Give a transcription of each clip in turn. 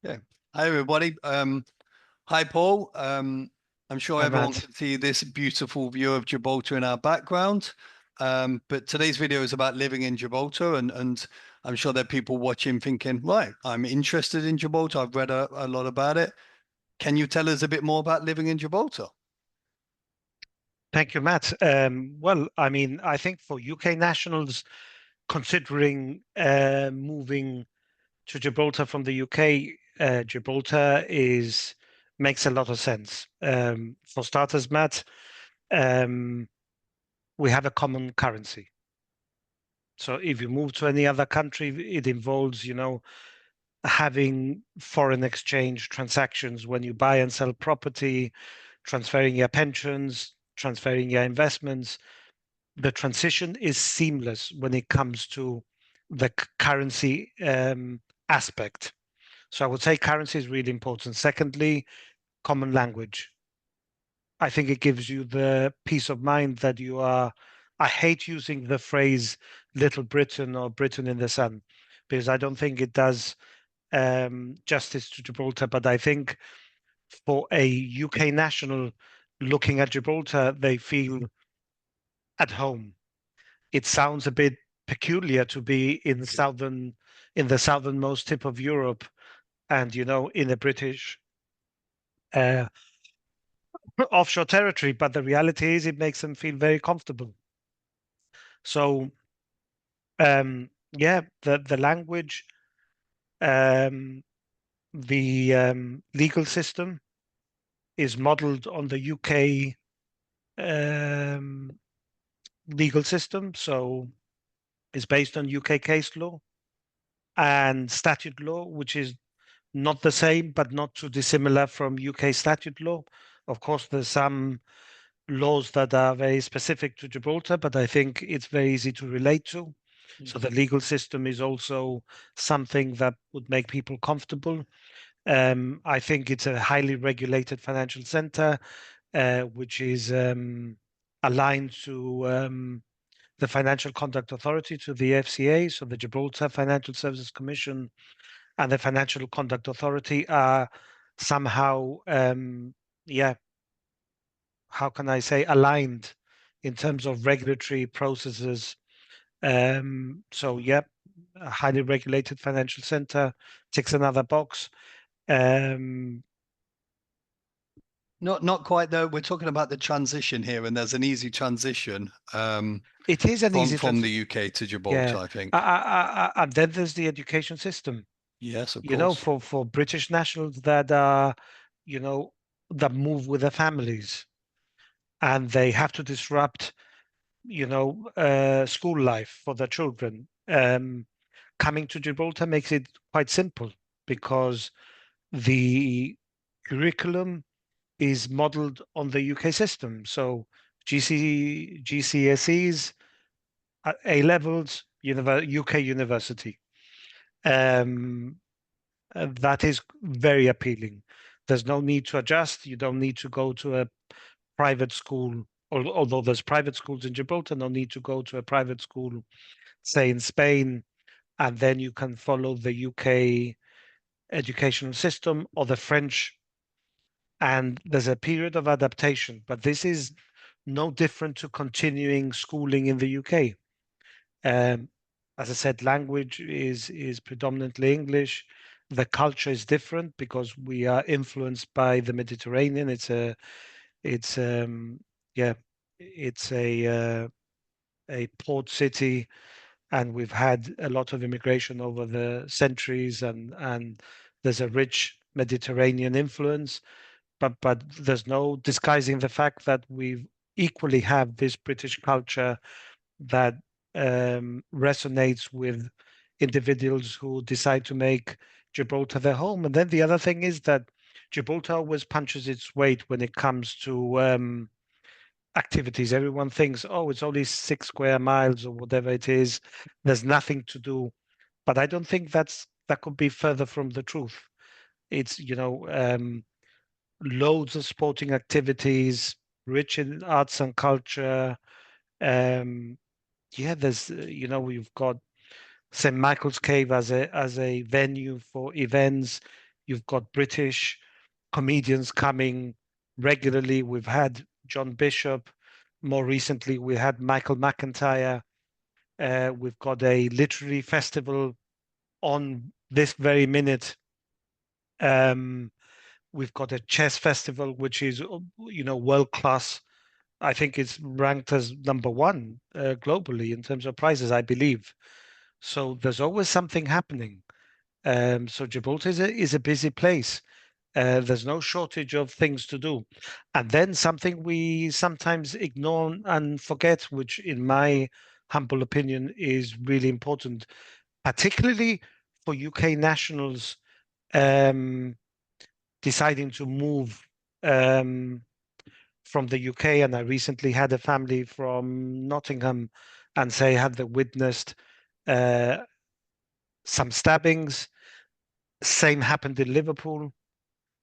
Yeah. Hi, everybody. Hi, Paul. I'm sure Hi, everyone Matt. can see this beautiful view of Gibraltar in our background. But today's video is about living in Gibraltar, and I'm sure there are people watching thinking, right, I'm interested in Gibraltar. I've read a lot about it. Can you tell us a bit more about living in Gibraltar? Thank you, Matt. Well, I mean, I think for UK nationals considering moving to Gibraltar from the UK, Gibraltar is makes a lot of sense. For starters, Matt, um, we have a common currency. So if you move to any other country, it involves, having foreign exchange transactions when you buy and sell property, transferring your pensions, transferring your investments. The transition is seamless when it comes to the currency aspect. So I would say currency is really important. Secondly, common language. I think it gives you the peace of mind that you are. I hate using the phrase Little Britain or Britain in the sun because I don't think it does justice to Gibraltar. But I think for a UK national looking at Gibraltar, they feel at home. It sounds a bit peculiar to be in the southernmost tip of Europe and in a British uh, offshore territory, but the reality is it makes them feel very comfortable. So yeah, the language, um, the legal system is modeled on the UK um, legal system, so it's based on UK case law and statute law, which is not the same, but not too dissimilar from UK statute law. Of course, there's some laws that are very specific to Gibraltar, but I think it's very easy to relate to. So the legal system is also something that would make people comfortable. I think it's a highly regulated financial center, which is aligned to the Financial Conduct Authority, to the FCA, so the Gibraltar Financial Services Commission and the Financial Conduct Authority are somehow, yeah, how can I say, aligned in terms of regulatory processes. So, yeah, a highly regulated financial center ticks another box. Um, Not quite though. We're talking about the transition here, and there's an easy transition it is an easy from transition. the UK to Yeah, Gibraltar, I think. and then there's the education system. Yes, of course. For British nationals that are, that move with their families and they have to disrupt, school life for their children. Coming to Gibraltar makes it quite simple because the curriculum is modeled on the UK system. So GCSEs, A levels, UK university. Um, that is very appealing. There's no need to adjust. You don't need to go to a private school, although there's private schools in Gibraltar, no need to go to a private school, say in Spain, and then you can follow the UK educational system or the French. And there's a period of adaptation, but this is no different to continuing schooling in the UK. Um, as I said, language is predominantly English. The culture is different because we are influenced by the Mediterranean. It's yeah, it's a port city, and we've had a lot of immigration over the centuries, and there's a rich Mediterranean influence. But there's no disguising the fact that we equally have this British culture that resonates with individuals who decide to make Gibraltar their home. And then the other thing is that Gibraltar always punches its weight when it comes to activities. Everyone thinks, oh, it's only 6 square miles or whatever it is. There's nothing to do. But I don't think that could be further from the truth. It's, loads of sporting activities, rich in arts and culture. Um, yeah, there's, we've got St. Michael's Cave as a venue for events. You've got British comedians coming regularly. We've had John Bishop. More recently, we had Michael McIntyre. We've got a literary festival on this very minute. Um, we've got a chess festival, which is, world class. I think it's ranked as number one globally in terms of prizes, I believe. So there's always something happening. So Gibraltar is a busy place. There's no shortage of things to do. And then something we sometimes ignore and forget, which in my humble opinion is really important, particularly for UK nationals um, deciding to move um, from the UK. And I recently had a family from Nottingham and say had they witnessed uh, some stabbings. Same happened in Liverpool.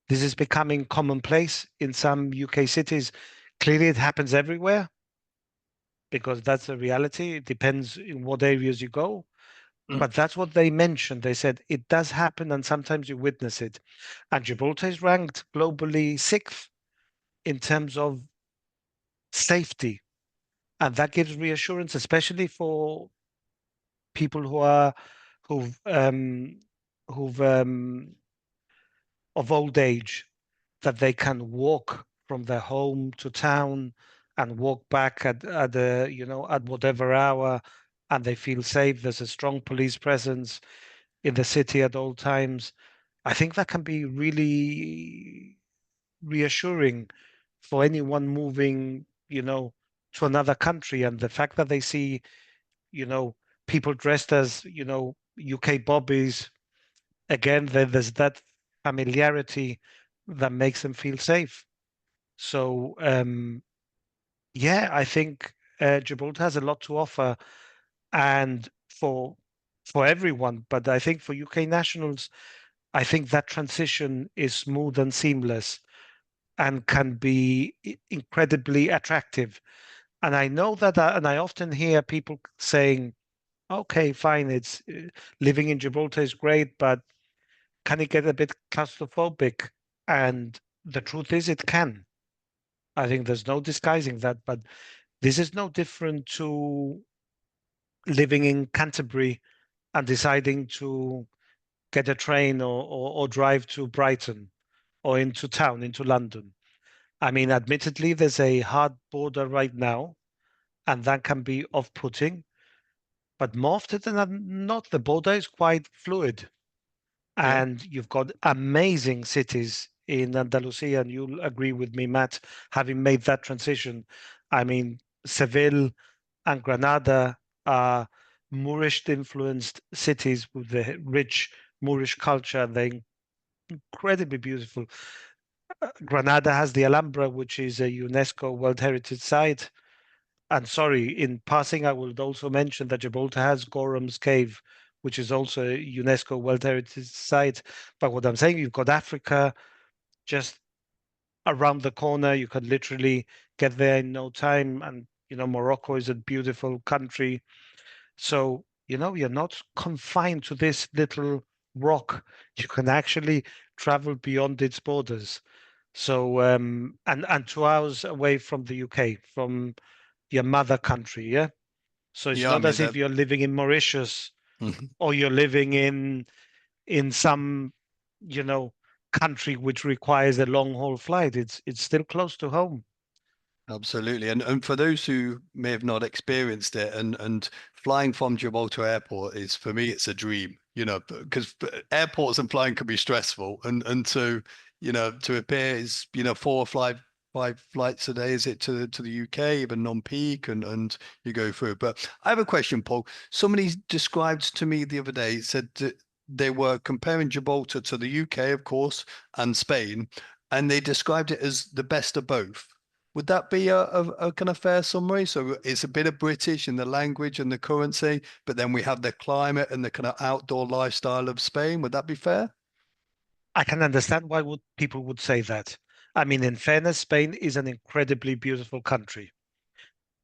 This is becoming commonplace in some UK cities. Clearly, it happens everywhere because that's the reality. It depends in what areas you go. Mm. But that's what they mentioned. They said it does happen and sometimes you witness it. And Gibraltar is ranked globally sixth in terms of safety. And that gives reassurance, especially for people who've um, who've of old age, that they can walk from their home to town and walk back at a at whatever hour, and they feel safe. There's a strong police presence in the city at all times. I think that can be really reassuring for anyone moving, to another country, and the fact that they see, you know, people dressed as, UK bobbies. Again, there's that familiarity that makes them feel safe. So, yeah, I think Gibraltar has a lot to offer, and for everyone. But I think for UK nationals, I think that transition is smooth and seamless, and can be incredibly attractive. And I know that, and I often hear people saying, "Okay, fine, it's living in Gibraltar is great, but can it get a bit claustrophobic?" And the truth is, it can. I think there's no disguising that, but this is no different to living in Canterbury and deciding to get a train or drive to Brighton or into town, into London. I mean, admittedly, there's a hard border right now, and that can be off-putting, but more often than not, the border is quite fluid. Yeah. And you've got amazing cities in Andalusia, and you'll agree with me, Matt, having made that transition. I mean, Seville and Granada are Moorish influenced cities with the rich Moorish culture. They're incredibly beautiful. Granada has the Alhambra, which is a UNESCO World Heritage Site. And sorry, in passing, I would also mention that Gibraltar has Gorham's Cave, which is also a UNESCO World Heritage Site. But what I'm saying, you've got Africa just around the corner. You can literally get there in no time. And, Morocco is a beautiful country. So, you're not confined to this little rock. You can actually travel beyond its borders. So, and 2 hours away from the UK, from your mother country, yeah? So it's Yeah, I not mean as if that. you're living in Mauritius Mhm. or you're living in some, you know, country which requires a long haul flight. It's still close to home. Absolutely. And for those who may have not experienced it, and flying from Gibraltar Airport is, for me, it's a dream, because airports and flying can be stressful. And to appear is, four or five flights a day, is it, to the UK, even non-peak, and you go through. But I have a question, Paul. Somebody described to me the other day, said that they were comparing Gibraltar to the UK, of course, and Spain, and they described it as the best of both. Would that be a kind of fair summary? So it's a bit of British in the language and the currency, but then we have the climate and the kind of outdoor lifestyle of Spain. Would that be fair? I can understand why would people would say that. I mean, in fairness, Spain is an incredibly beautiful country.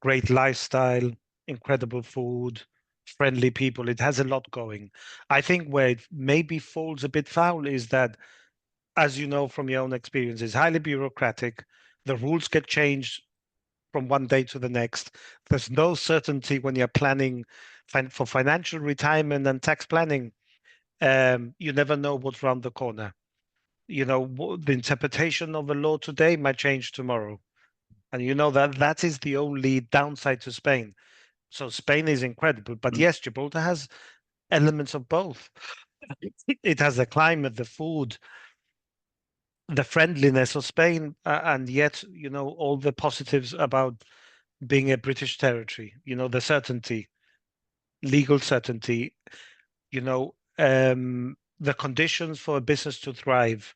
Great lifestyle, incredible food, friendly people. It has a lot going. I think where it maybe falls a bit foul is that as you know from your own experience, is highly bureaucratic. The rules get changed from one day to the next. There's no certainty when you're planning for financial retirement and tax planning. You never know what's around the corner. The interpretation of a law today might change tomorrow. And you know that is the only downside to Spain. So Spain is incredible. But yes, Gibraltar has elements of both. It has the climate, the food, the friendliness of Spain, and yet, all the positives about being a British territory, the certainty, legal certainty, the conditions for a business to thrive,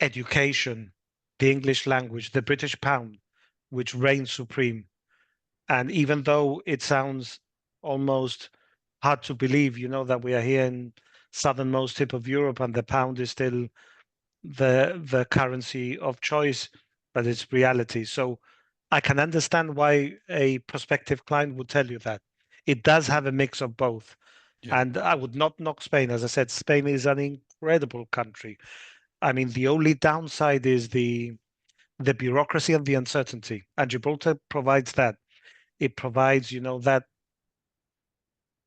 education, the English language, the British pound, which reigns supreme. And even though it sounds almost hard to believe, that we are here in southernmost tip of Europe and the pound is still the currency of choice, but it's reality. So I can understand why a prospective client would tell you that. It does have a mix of both. Yeah, And I would not knock Spain. As I said, Spain is an incredible country. I mean, the only downside is the bureaucracy and the uncertainty. And Gibraltar provides that. It provides, that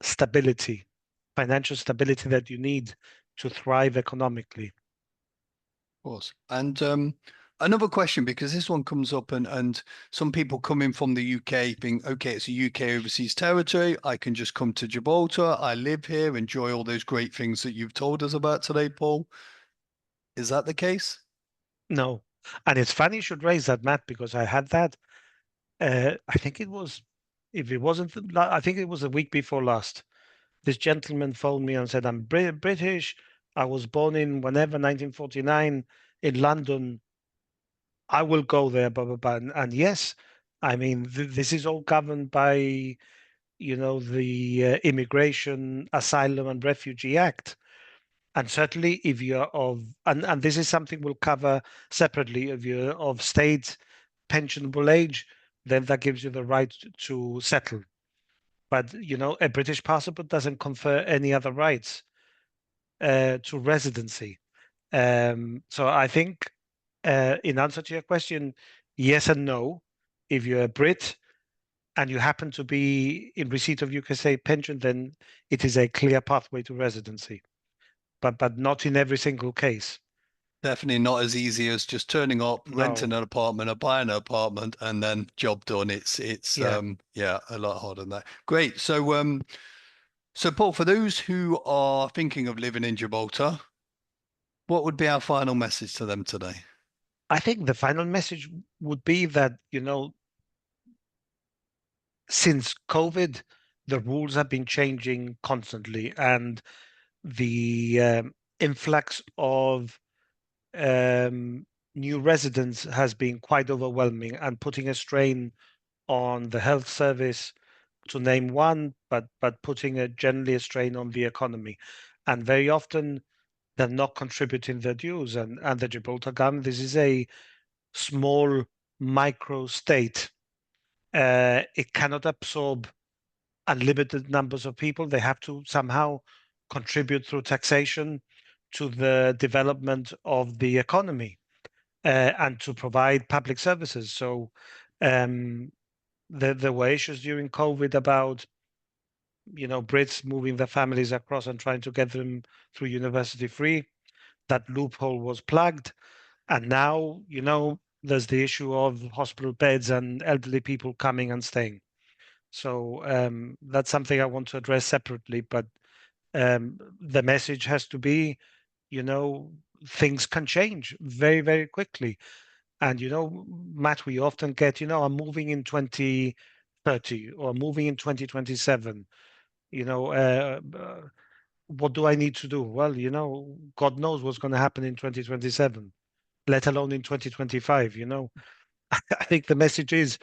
stability, financial stability that you need to thrive economically. of course. And another question, because this one comes up, and some people coming from the UK think, okay, it's a UK overseas territory. I can just come to Gibraltar. I live here, enjoy all those great things that you've told us about today, Paul. Is that the case? No. And it's funny you should raise that, Matt, because I had that. I think it was, if it wasn't, I think it was the week before last. This gentleman phoned me and said, I'm British. I was born in whenever, 1949, in London. I will go there, blah, blah, blah. And yes, I mean, this is all governed by, the Immigration, Asylum and Refugee Act. And certainly if you're and this is something we'll cover separately, if you're of state pensionable age, then that gives you the right to settle. But, a British passport doesn't confer any other rights to residency. So I think, in answer to your question, yes and no. If you're a Brit and you happen to be in receipt of UK state pension, then it is a clear pathway to residency, but not in every single case. Definitely not as easy as just turning up, renting No. an apartment or buying an apartment and then job done. It's Yeah. yeah, a lot harder than that. Great. So Paul, for those who are thinking of living in Gibraltar, what would be our final message to them today? I think the final message would be that, since COVID, the rules have been changing constantly, and the influx of um, new residents has been quite overwhelming and putting a strain on the health service, to name one, but putting generally a strain on the economy. And very often they're not contributing their dues. And the Gibraltar government, this is a small micro state. It cannot absorb unlimited numbers of people. They have to somehow contribute through taxation to the development of the economy, and to provide public services. So um, there were issues during COVID about, Brits moving their families across and trying to get them through university free. That loophole was plugged. And now, there's the issue of hospital beds and elderly people coming and staying. So that's something I want to address separately. But the message has to be, you know, things can change very, very quickly. And, Matt, we often get, I'm moving in 2030 or moving in 2027. You know, what do I need to do? Well, God knows what's going to happen in 2027, let alone in 2025. I think the message is,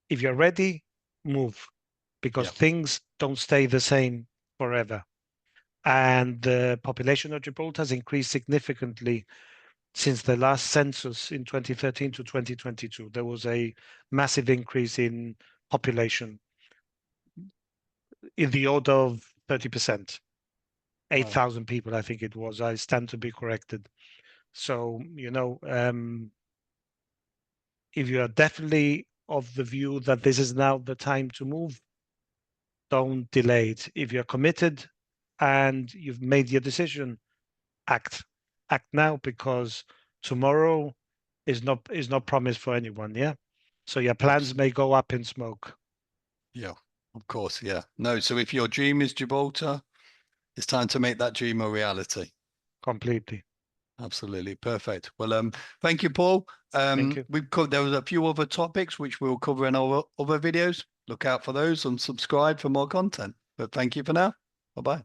if you're ready, move, because Yeah. things don't stay the same forever. And the population of Gibraltar has increased significantly since the last census in 2013 to 2022. There was a massive increase in population in the order of 30%, Wow. 8,000 people, I think it was. I stand to be corrected. So, if you are definitely of the view that this is now the time to move, don't delay it. If you're committed and you've made your decision, act. Act now, because tomorrow is not promised for anyone. Yeah. So your plans may go up in smoke. Yeah, of course. Yeah. No. So if your dream is Gibraltar, it's time to make that dream a reality. Completely. Absolutely. Perfect. Well, thank you, Paul. Thank you. There was a few other topics which we'll cover in our other videos. Look out for those and subscribe for more content. But thank you for now. Bye-bye.